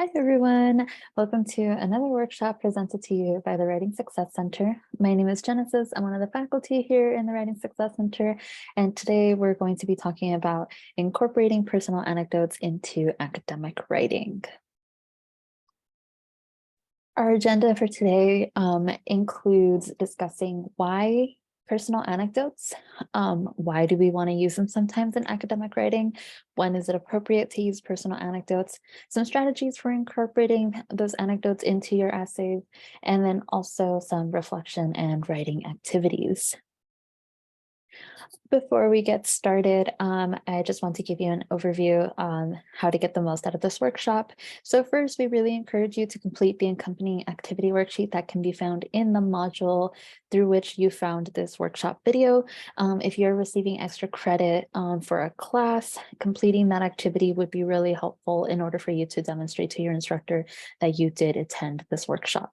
Hi, everyone. Welcome to another workshop presented to you by the Writing Success Center. My name is Genesis. I'm one of the faculty here in the Writing Success Center, and today we're going to be talking about incorporating personal anecdotes into academic writing. Our agenda for today includes discussing why personal anecdotes, why do we want to use them sometimes in academic writing, when is it appropriate to use personal anecdotes, some strategies for incorporating those anecdotes into your essays, and then also some reflection and writing activities. Before we get started, I just want to give you an overview on how to get the most out of this workshop. So first, we really encourage you to complete the accompanying activity worksheet that can be found in the module through which you found this workshop video. If you're receiving extra credit for a class, completing that activity would be really helpful in order for you to demonstrate to your instructor that you did attend this workshop.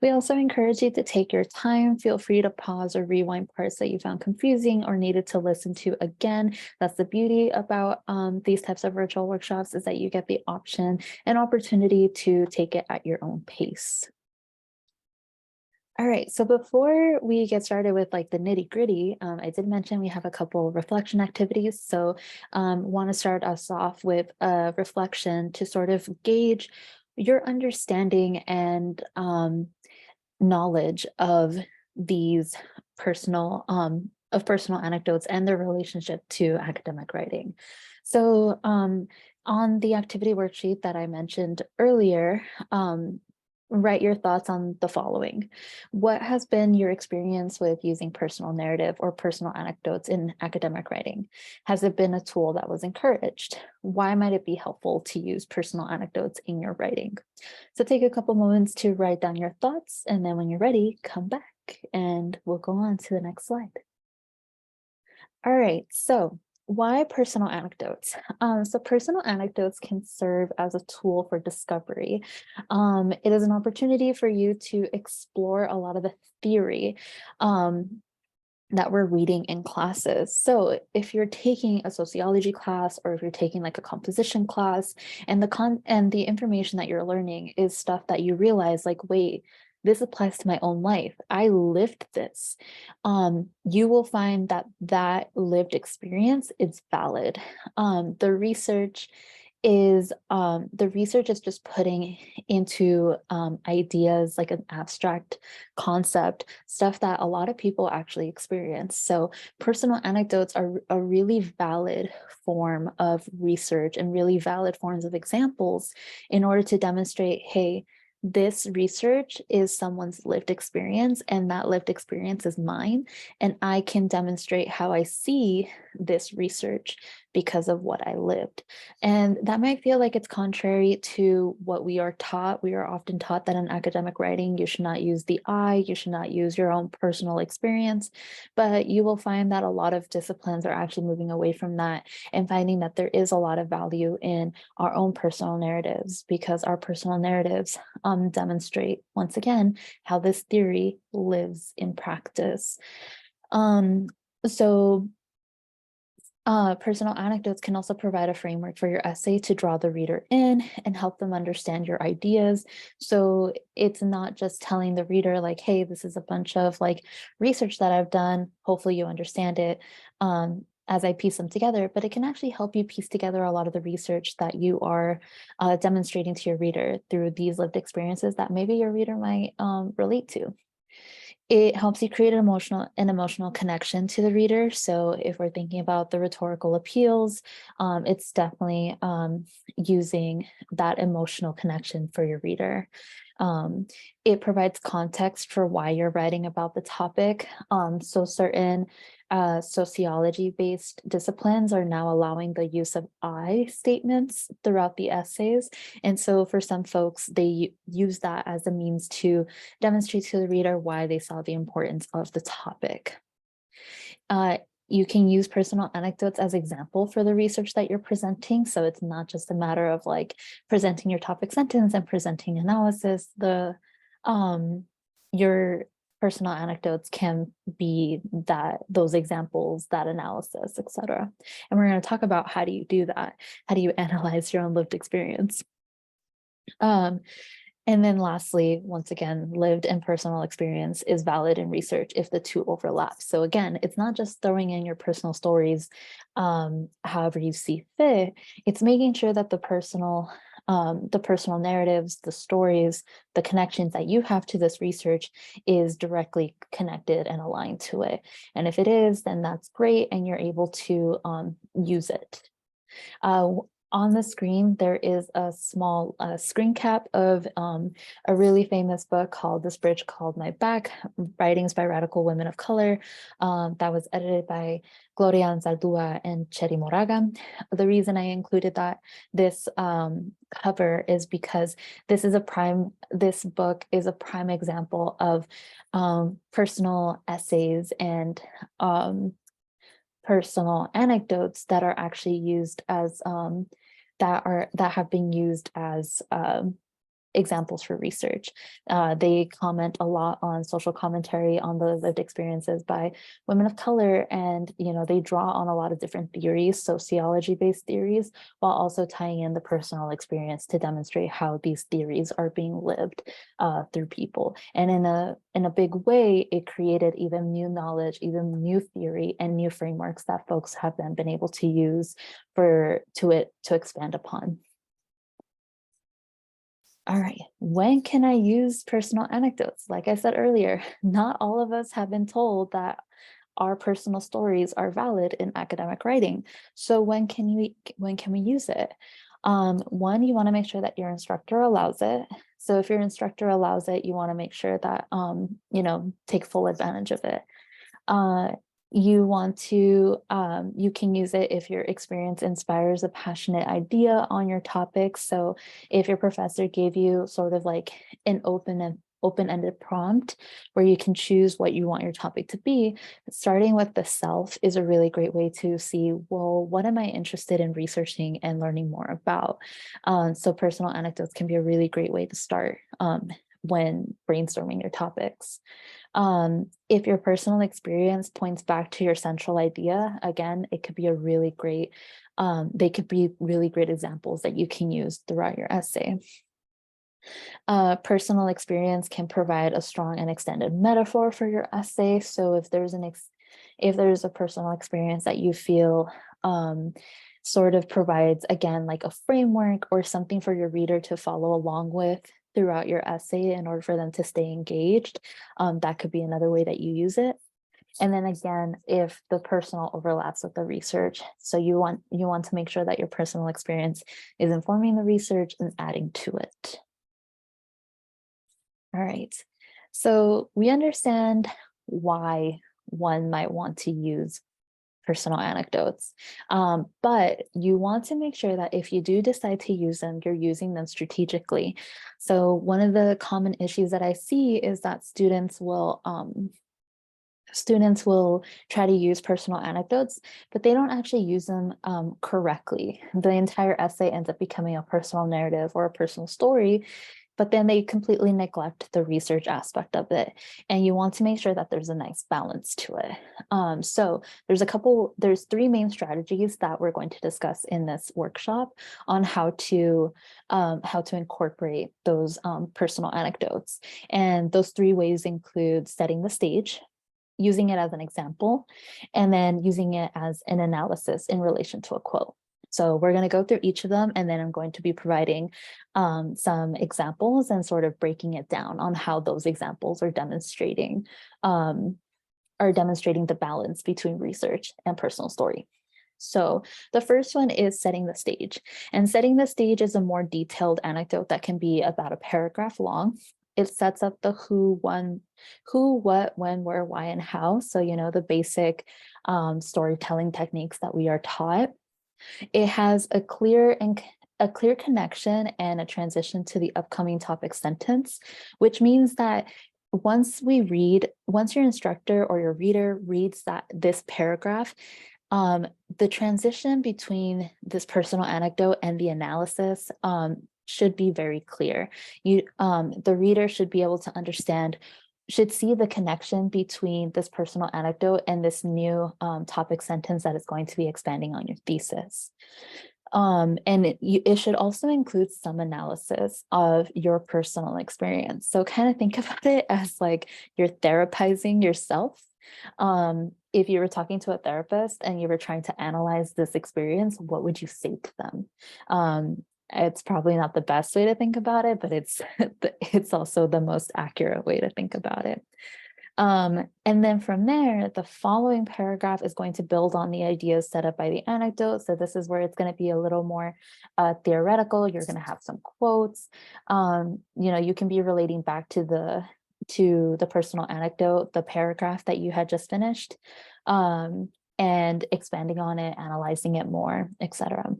We also encourage you to take your time. Feel free to pause or rewind parts that you found confusing or needed to listen to again. That's the beauty about these types of virtual workshops, is that you get the option and opportunity to take it at your own pace. All right, so before we get started with like the nitty gritty, I did mention we have a couple reflection activities. So want to start us off with a reflection to sort of gauge your understanding and knowledge of these personal anecdotes and their relationship to academic writing. So on the activity worksheet that I mentioned earlier, write your thoughts on the following. What has been your experience with using personal narrative or personal anecdotes in academic writing? Has it been a tool that was encouraged? Why might it be helpful to use personal anecdotes in your writing? So take a couple moments to write down your thoughts, and then when you're ready, come back and we'll go on to the next slide. All right, so why personal anecdotes? So personal anecdotes can serve as a tool for discovery. It is an opportunity for you to explore a lot of the theory that we're reading in classes. So if you're taking a sociology class, or if you're taking like a composition class, and the information that you're learning is stuff that you realize like, wait, this applies to my own life. I lived this. You will find that that lived experience is valid. The research is just putting into ideas like an abstract concept, stuff that a lot of people actually experience. So personal anecdotes are a really valid form of research and really valid forms of examples in order to demonstrate, hey, this research is someone's lived experience, and that lived experience is mine, and I can demonstrate how I see this research because of what I lived. And that might feel like it's contrary to what we are taught. We are often taught that in academic writing, you should not use the I, you should not use your own personal experience, but you will find that a lot of disciplines are actually moving away from that and finding that there is a lot of value in our own personal narratives, because our personal narratives demonstrate, once again, how this theory lives in practice. So personal anecdotes can also provide a framework for your essay to draw the reader in and help them understand your ideas. So it's not just telling the reader like, hey, this is a bunch of like research that I've done. Hopefully you understand it as I piece them together, but it can actually help you piece together a lot of the research that you are demonstrating to your reader through these lived experiences that maybe your reader might relate to. It helps you create an emotional connection to the reader. So if we're thinking about the rhetorical appeals, it's definitely using that emotional connection for your reader. It provides context for why you're writing about the topic. So certain sociology-based disciplines are now allowing the use of I statements throughout the essays. And so for some folks, they use that as a means to demonstrate to the reader why they saw the importance of the topic. You can use personal anecdotes as example for the research that you're presenting. So it's not just a matter of like presenting your topic sentence and presenting analysis. Your personal anecdotes can be those examples, that analysis, etc. And we're going to talk about how do you do that? How do you analyze your own lived experience? Um, and then lastly, once again, lived and personal experience is valid in research if the two overlap. So again, it's not just throwing in your personal stories however you see fit. It's making sure that the personal narratives, the stories, the connections that you have to this research is directly connected and aligned to it. And if it is, then that's great, and you're able to use it. Uh, on the screen, there is a small screen cap of a really famous book called This Bridge Called My Back, Writings by Radical Women of Color, that was edited by Gloria Anzaldúa and Cheri Moraga. The reason I included this cover is because this book is a prime example of personal essays and personal anecdotes that are actually used as that have been used as examples for research. They comment a lot on social commentary on the lived experiences by women of color, and they draw on a lot of different theories, sociology-based theories, while also tying in the personal experience to demonstrate how these theories are being lived through people. And in a big way, it created even new knowledge, even new theory, and new frameworks that folks have then been able to use to expand upon. All right, when can I use personal anecdotes? Like I said earlier, not all of us have been told that our personal stories are valid in academic writing. So when can we use it? One, you want to make sure that your instructor allows it. So if your instructor allows it, you want to make sure that take full advantage of it. You want to, you can use it if your experience inspires a passionate idea on your topic. So if your professor gave you sort of like an open-ended prompt where you can choose what you want your topic to be, starting with the self is a really great way to see, well, what am I interested in researching and learning more about? So personal anecdotes can be a really great way to start when brainstorming your topics. If your personal experience points back to your central idea, again, it could be a really great, they could be really great examples that you can use throughout your essay. Personal experience can provide a strong and extended metaphor for your essay. So if there's a personal experience that you feel sort of provides, again, like a framework or something for your reader to follow along with throughout your essay in order for them to stay engaged, that could be another way that you use it. And then again, if the personal overlaps with the research, so you want to make sure that your personal experience is informing the research and adding to it. All right, so we understand why one might want to use personal anecdotes, but you want to make sure that if you do decide to use them, you're using them strategically. So one of the common issues that I see is that students will try to use personal anecdotes, but they don't actually use them correctly. The entire essay ends up becoming a personal narrative or a personal story, but then they completely neglect the research aspect of it. And you want to make sure that there's a nice balance to it. So there's three main strategies that we're going to discuss in this workshop on how to incorporate those personal anecdotes. And those three ways include setting the stage, using it as an example, and then using it as an analysis in relation to a quote. So we're going to go through each of them, and then I'm going to be providing some examples and sort of breaking it down on how those examples are demonstrating the balance between research and personal story. So the first one is setting the stage. And setting the stage is a more detailed anecdote that can be about a paragraph long. It sets up the who, what, when, where, why, and how. So, the basic storytelling techniques that we are taught. It has a clear connection and a transition to the upcoming topic sentence, which means that once your instructor or your reader reads this paragraph, the transition between this personal anecdote and the analysis should be very clear. The reader should be able to should see the connection between this personal anecdote and this new topic sentence that is going to be expanding on your thesis. And it should also include some analysis of your personal experience. So kind of think about it as like you're therapizing yourself. If you were talking to a therapist and you were trying to analyze this experience, what would you say to them? It's probably not the best way to think about it, but it's also the most accurate way to think about it. And then from there, the following paragraph is going to build on the ideas set up by the anecdote. So this is where it's going to be a little more theoretical. You're going to have some quotes. You can be relating back to the personal anecdote, the paragraph that you had just finished, and expanding on it, analyzing it more, etc.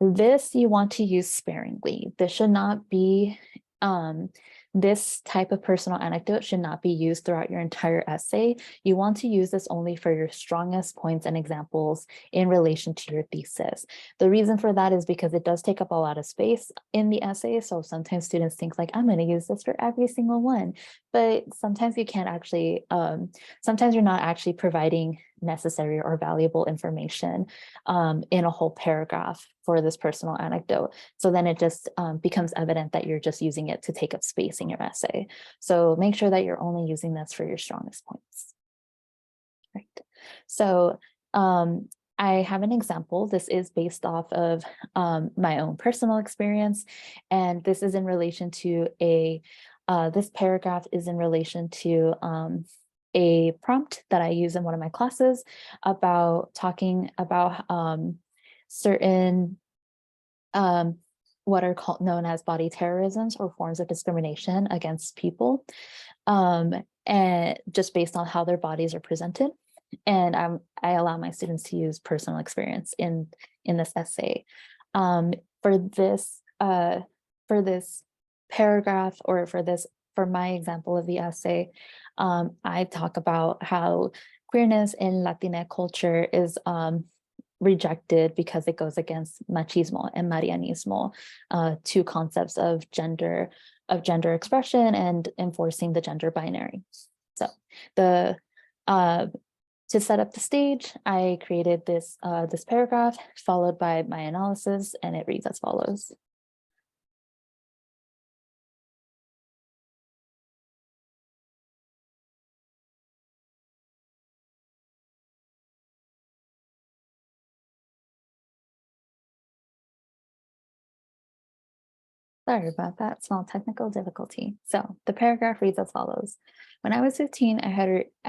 This you want to use sparingly. This should not be this type of personal anecdote should not be used throughout your entire essay. You want to use this only for your strongest points and examples in relation to your thesis. The reason for that is because it does take up a lot of space in the essay. So sometimes students think like, I'm going to use this for every single one, but sometimes you can't actually, sometimes you're not actually providing necessary or valuable information in a whole paragraph for this personal anecdote. So then it just becomes evident that you're just using it to take up space in your essay. So make sure that you're only using this for your strongest points. Right. So I have an example. This is based off of my own personal experience, and this is in relation to this paragraph is in relation to a prompt that I use in one of my classes about talking about certain what are known as body terrorisms or forms of discrimination against people, and just based on how their bodies are presented. And I allow my students to use personal experience in this essay. For this paragraph, or for my example of the essay, I talk about how queerness in Latina culture is rejected because it goes against machismo and marianismo, two concepts of gender expression and enforcing the gender binary. So to set up the stage, I created this paragraph followed by my analysis, and it reads as follows. Sorry about that small technical difficulty. So the paragraph reads as follows. When I was 15, I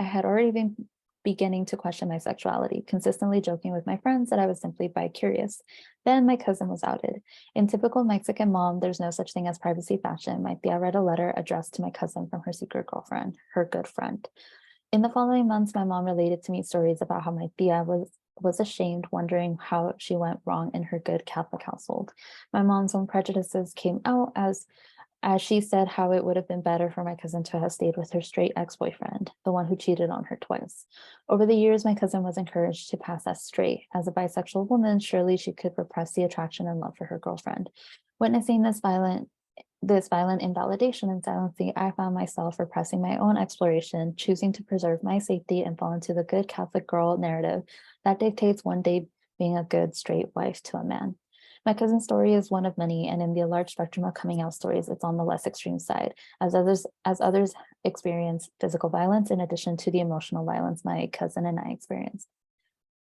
had already been beginning to question my sexuality, consistently joking with my friends that I was simply bi-curious. Then my cousin was outed. In typical Mexican mom, there's no such thing as privacy fashion. My tia read a letter addressed to my cousin from her secret girlfriend, her good friend. In the following months, my mom related to me stories about how my tia was ashamed, wondering how she went wrong in her good Catholic household. My mom's own prejudices came out as she said how it would have been better for my cousin to have stayed with her straight ex-boyfriend, the one who cheated on her twice. Over the years, my cousin was encouraged to pass as straight. As a bisexual woman, surely she could repress the attraction and love for her girlfriend. Witnessing this violent invalidation and silencing, I found myself repressing my own exploration, choosing to preserve my safety and fall into the good Catholic girl narrative that dictates one day being a good straight wife to a man. My cousin's story is one of many, and in the large spectrum of coming out stories, it's on the less extreme side, as others experience physical violence in addition to the emotional violence my cousin and I experienced.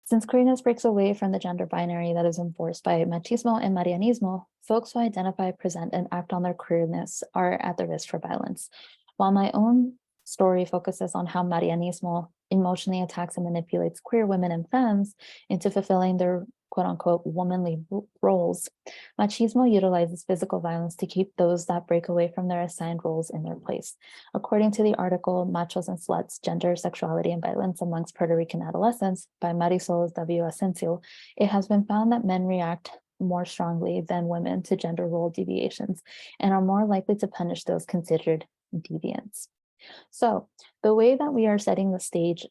Since queerness breaks away from the gender binary that is enforced by machismo and marianismo, folks who identify, present, and act on their queerness are at the risk for violence. While my own story focuses on how marianismo emotionally attacks and manipulates queer women and femmes into fulfilling their quote-unquote womanly roles, machismo utilizes physical violence to keep those that break away from their assigned roles in their place. According to the article Machos and Sluts, Gender, Sexuality, and Violence Amongst Puerto Rican Adolescents by Marisol W. Asensio, it has been found that men react more strongly than women to gender role deviations and are more likely to punish those considered deviants. So the way that we are setting the stage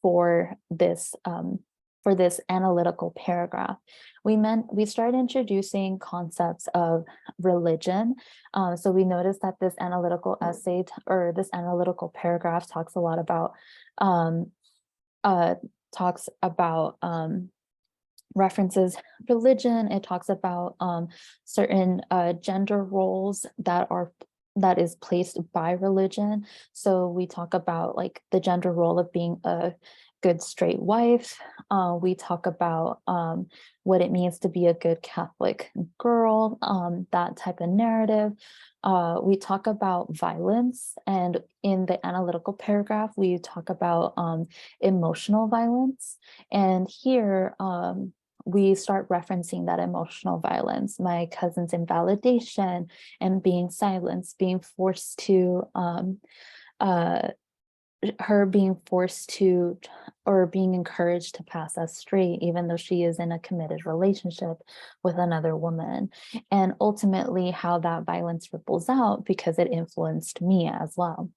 for this analytical paragraph, we started introducing concepts of religion. So we noticed that this analytical essay or this analytical paragraph talks a lot about references religion. It talks about certain gender roles that is placed by religion. So we talk about like the gender role of being a good straight wife. We talk about what it means to be a good Catholic girl, that type of narrative. We talk about violence, and in the analytical paragraph, we talk about emotional violence. And here, we start referencing that emotional violence, my cousin's invalidation and being silenced, being forced to, her being forced to, or being encouraged to pass as straight, even though she is in a committed relationship with another woman. And ultimately, how that violence ripples out because it influenced me as well.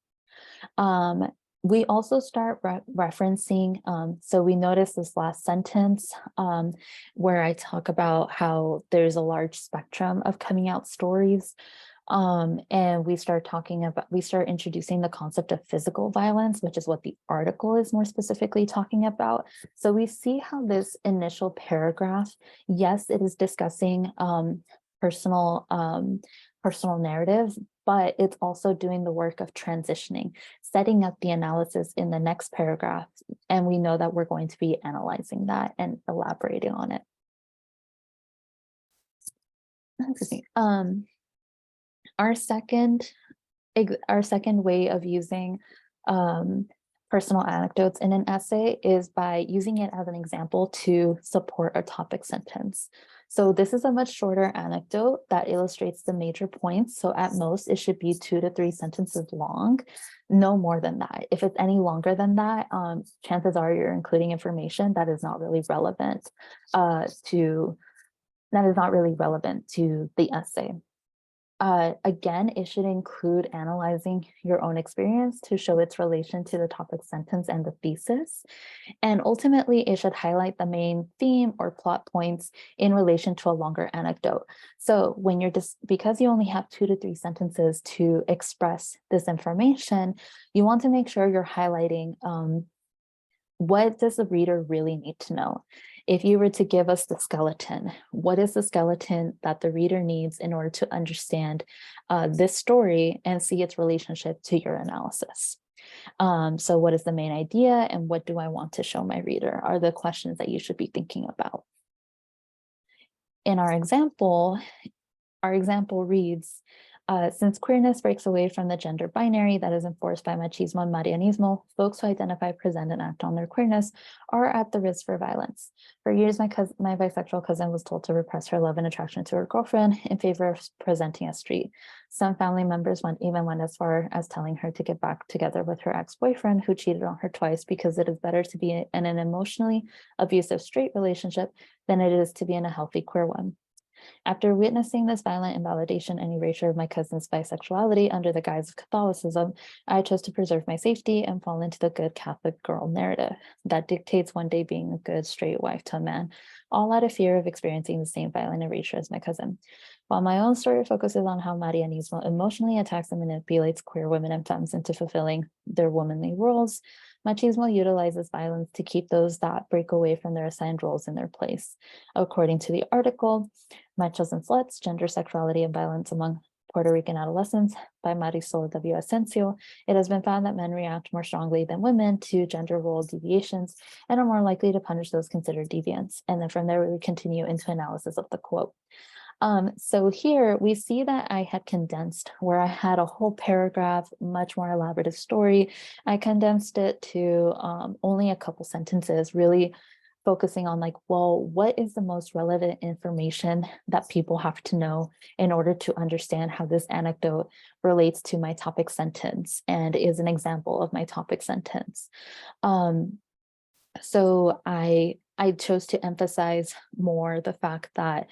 Um, we also start referencing, so we notice this last sentence where I talk about how there's a large spectrum of coming out stories. And we start introducing the concept of physical violence, which is what the article is more specifically talking about. So we see how this initial paragraph, yes, it is discussing personal personal narrative, but it's also doing the work of transitioning, setting up the analysis in the next paragraph. And we know that we're going to be analyzing that and elaborating on it. Excuse me. Our second way of using personal anecdotes in an essay is by using it as an example to support a topic sentence. So this is a much shorter anecdote that illustrates the major points. So at most, it should be 2 to 3 sentences long, no more than that. If it's any longer than that, chances are you're including information that is not really relevant to the essay. Again, it should include analyzing your own experience to show its relation to the topic sentence and the thesis. And ultimately, it should highlight the main theme or plot points in relation to a longer anecdote. So when you're because you only have 2 to 3 sentences to express this information, you want to make sure you're highlighting what does the reader really need to know? If you were to give us the skeleton, what is the skeleton that the reader needs in order to understand this story and see its relationship to your analysis? So what is the main idea and what do I want to show my reader are the questions that you should be thinking about. In our example reads, since queerness breaks away from the gender binary that is enforced by machismo and marianismo, folks who identify, present, and act on their queerness are at the risk for violence. For years, my bisexual cousin was told to repress her love and attraction to her girlfriend in favor of presenting as straight. Some family members even went as far as telling her to get back together with her ex-boyfriend who cheated on her twice because it is better to be in an emotionally abusive straight relationship than it is to be in a healthy queer one. After witnessing this violent invalidation and erasure of my cousin's bisexuality under the guise of Catholicism, I chose to preserve my safety and fall into the good Catholic girl narrative that dictates one day being a good straight wife to a man, all out of fear of experiencing the same violent erasure as my cousin. While my own story focuses on how Marianismo emotionally attacks and manipulates queer women and femmes into fulfilling their womanly roles, machismo utilizes violence to keep those that break away from their assigned roles in their place. According to the article, Machos and Sluts, Gender, Sexuality, and Violence Among Puerto Rican Adolescents by Marisol W. Asensio, it has been found that men react more strongly than women to gender role deviations and are more likely to punish those considered deviants. And then from there, we continue into analysis of the quote. So here we see that I had condensed where I had a whole paragraph, much more elaborative story. I condensed it to only a couple sentences, really focusing on like, well, what is the most relevant information that people have to know in order to understand how this anecdote relates to my topic sentence and is an example of my topic sentence. So I chose to emphasize more the fact that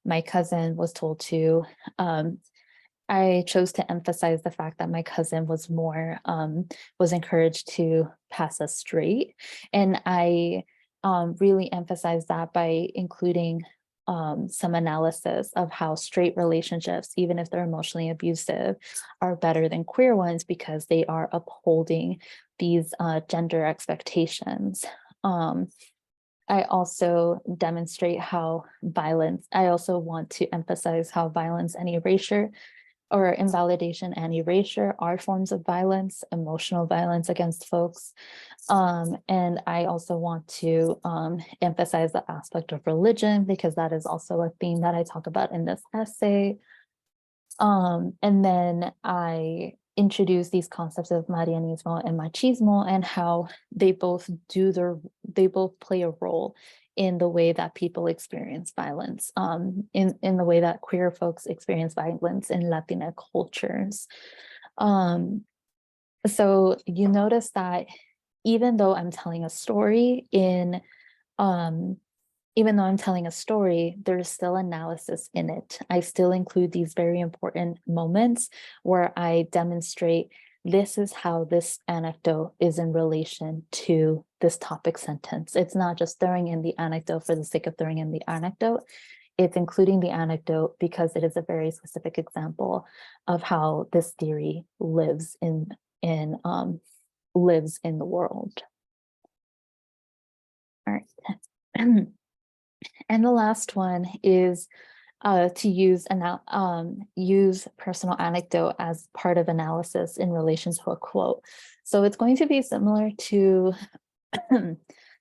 my cousin was told to, I chose to emphasize the fact that my cousin was was encouraged to pass us straight. And I really emphasized that by including some analysis of how straight relationships, even if they're emotionally abusive, are better than queer ones because they are upholding these gender expectations. I also demonstrate how violence, I also want to emphasize how violence and erasure or invalidation and erasure are forms of violence, emotional violence against folks. And I also want to emphasize the aspect of religion, because that is also a theme that I talk about in this essay. And then I introduce these concepts of Marianismo and machismo, and how they both play a role in the way that people experience violence, in the way that queer folks experience violence in Latina cultures. So you notice that even though I'm telling a story um, even though I'm telling a story, there's still analysis in it. I still include these very important moments where I demonstrate this is how this anecdote is in relation to this topic sentence. It's not just throwing in the anecdote for the sake of throwing in the anecdote. It's including the anecdote because it is a very specific example of how this theory lives in the world. All right. And the last one is to use personal anecdote as part of analysis in relation to a quote. So it's going to be similar to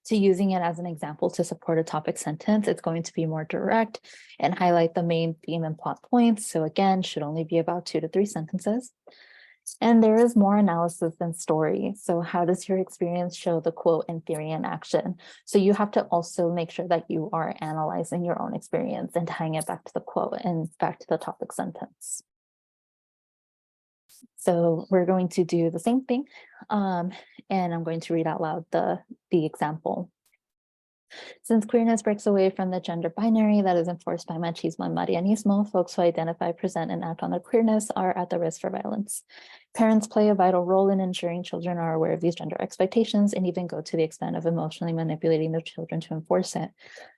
to using it as an example to support a topic sentence. It's going to be more direct and highlight the main theme and plot points. So again, should only be about 2 to 3 sentences. And there is more analysis than story. So how does your experience show the quote in theory and action? So you have to also make sure that you are analyzing your own experience and tying it back to the quote and back to the topic sentence. So we're going to do the same thing. And I'm going to read out loud the example. Since queerness breaks away from the gender binary that is enforced by machismo and Marianismo, folks who identify, present, and act on their queerness are at the risk for violence. Parents play a vital role in ensuring children are aware of these gender expectations and even go to the extent of emotionally manipulating their children to enforce it.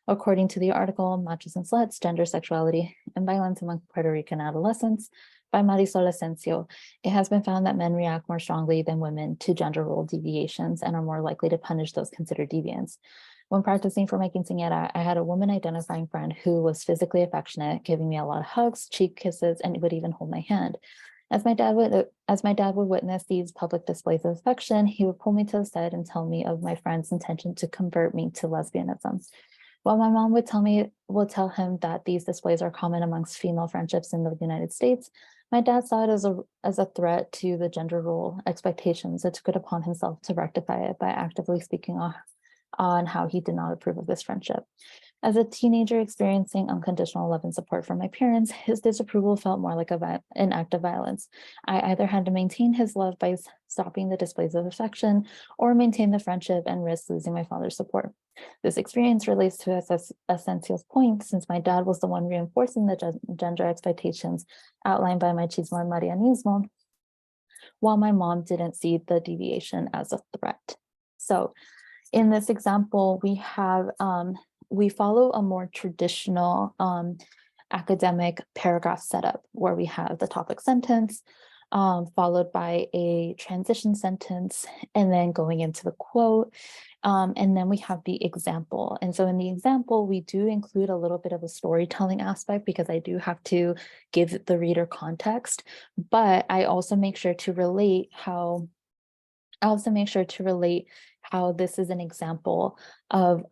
According to the article, Machos and Sluts, Gender, Sexuality, and Violence Among Puerto Rican Adolescents by Marisol Asensio, it has been found that men react more strongly than women to gender role deviations and are more likely to punish those considered deviants. When practicing for my quinceañera, I had a woman identifying friend who was physically affectionate, giving me a lot of hugs, cheek kisses, and would even hold my hand. As my dad would witness these public displays of affection, he would pull me to the side and tell me of my friend's intention to convert me to lesbianism. While my mom would tell him that these displays are common amongst female friendships in the United States, my dad saw it as a threat to the gender role expectations and took it upon himself to rectify it by actively speaking on how he did not approve of this friendship. As a teenager experiencing unconditional love and support from my parents, his disapproval felt more like an act of violence. I either had to maintain his love by stopping the displays of affection or maintain the friendship and risk losing my father's support. This experience relates to Asensio's point, since my dad was the one reinforcing the gender expectations outlined by machismo and Marianismo, while my mom didn't see the deviation as a threat. So in this example, we follow a more traditional academic paragraph setup where we have the topic sentence followed by a transition sentence and then going into the quote. And then we have the example. And so in the example, we do include a little bit of a storytelling aspect because I do have to give the reader context, but I also make sure to relate how this is an example of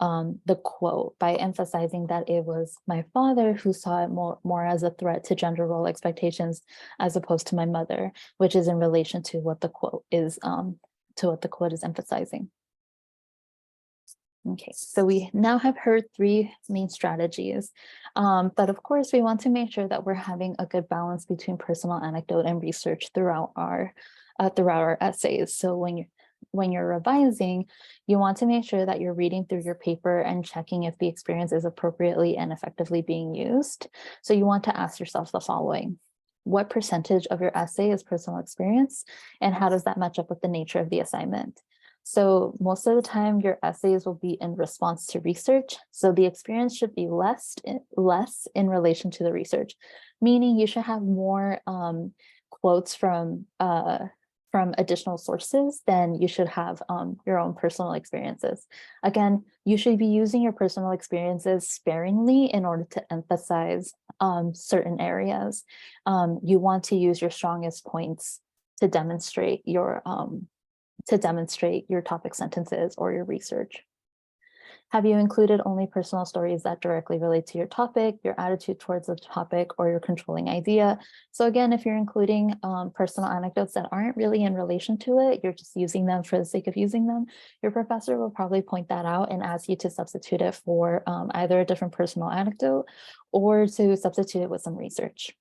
the quote by emphasizing that it was my father who saw it more as a threat to gender role expectations as opposed to my mother, which is in relation to what the quote is emphasizing. Okay, so we now have heard 3 main strategies, but of course we want to make sure that we're having a good balance between personal anecdote and research throughout our essays. So when you're revising, you want to make sure that you're reading through your paper and checking if the experience is appropriately and effectively being used. So you want to ask yourself the following: what percentage of your essay is personal experience, and how does that match up with the nature of the assignment? So most of the time your essays will be in response to research. So the experience should be less in relation to the research, meaning you should have more quotes from from additional sources, then you should have your own personal experiences. Again, you should be using your personal experiences sparingly in order to emphasize certain areas. You want to use your strongest points to demonstrate your topic sentences or your research. Have you included only personal stories that directly relate to your topic, your attitude towards the topic, or your controlling idea? So again, if you're including personal anecdotes that aren't really in relation to it, you're just using them for the sake of using them, your professor will probably point that out and ask you to substitute it for either a different personal anecdote or to substitute it with some research.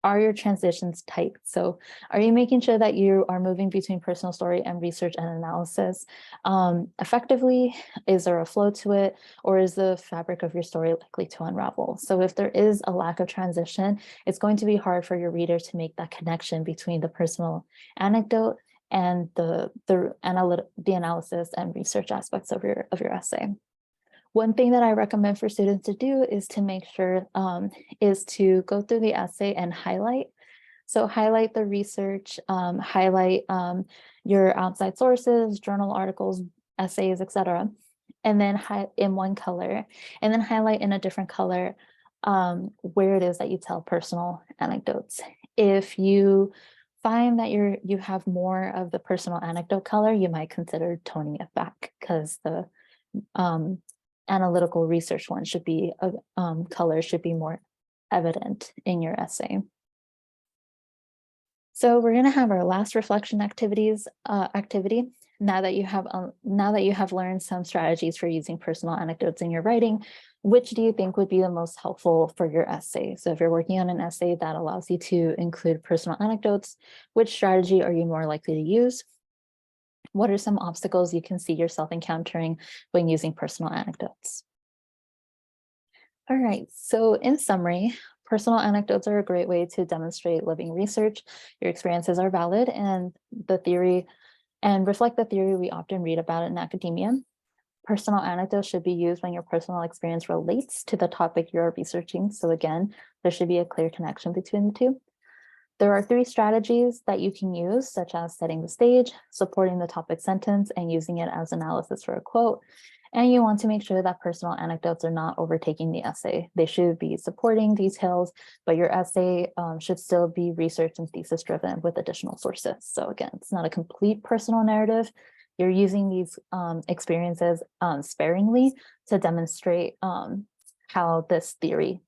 Are your transitions tight? So are you making sure that you are moving between personal story and research and analysis effectively? Is there a flow to it, or is the fabric of your story likely to unravel? So if there is a lack of transition, it's going to be hard for your reader to make that connection between the personal anecdote and the analysis and research aspects of your essay. One thing that I recommend for students to do is to make sure is to go through the essay and highlight. So highlight the research, highlight your outside sources, journal articles, essays, etc. And then in one color, and then highlight in a different color where it is that you tell personal anecdotes. If you find that you have more of the personal anecdote color, you might consider toning it back, because the analytical research one should be color should be more evident in your essay. So we're going to have our last reflection activity. Now that you have learned some strategies for using personal anecdotes in your writing, which do you think would be the most helpful for your essay? So if you're working on an essay that allows you to include personal anecdotes, which strategy are you more likely to use? What are some obstacles you can see yourself encountering when using personal anecdotes? All right, so in summary, personal anecdotes are a great way to demonstrate living research. Your experiences are valid and reflect the theory we often read about in academia. Personal anecdotes should be used when your personal experience relates to the topic you're researching. So again, there should be a clear connection between the two. There are 3 strategies that you can use, such as setting the stage, supporting the topic sentence, and using it as analysis for a quote. And you want to make sure that personal anecdotes are not overtaking the essay. They should be supporting details, but your essay should still be research and thesis driven with additional sources. So again, it's not a complete personal narrative. You're using these experiences sparingly to demonstrate how this theory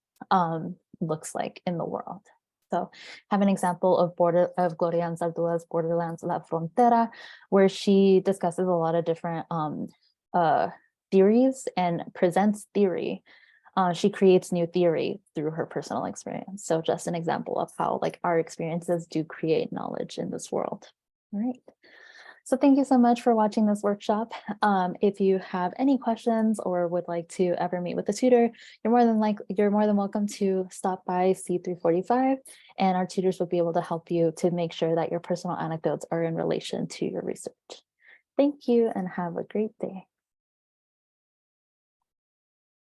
looks like in the world. So have an example of Gloria Anzaldua's Borderlands La Frontera, where she discusses a lot of different theories and presents theory. She creates new theory through her personal experience. So just an example of how our experiences do create knowledge in this world. All right. So thank you so much for watching this workshop. If you have any questions or would like to ever meet with a tutor, you're more than welcome to stop by C345, and our tutors will be able to help you to make sure that your personal anecdotes are in relation to your research. Thank you and have a great day.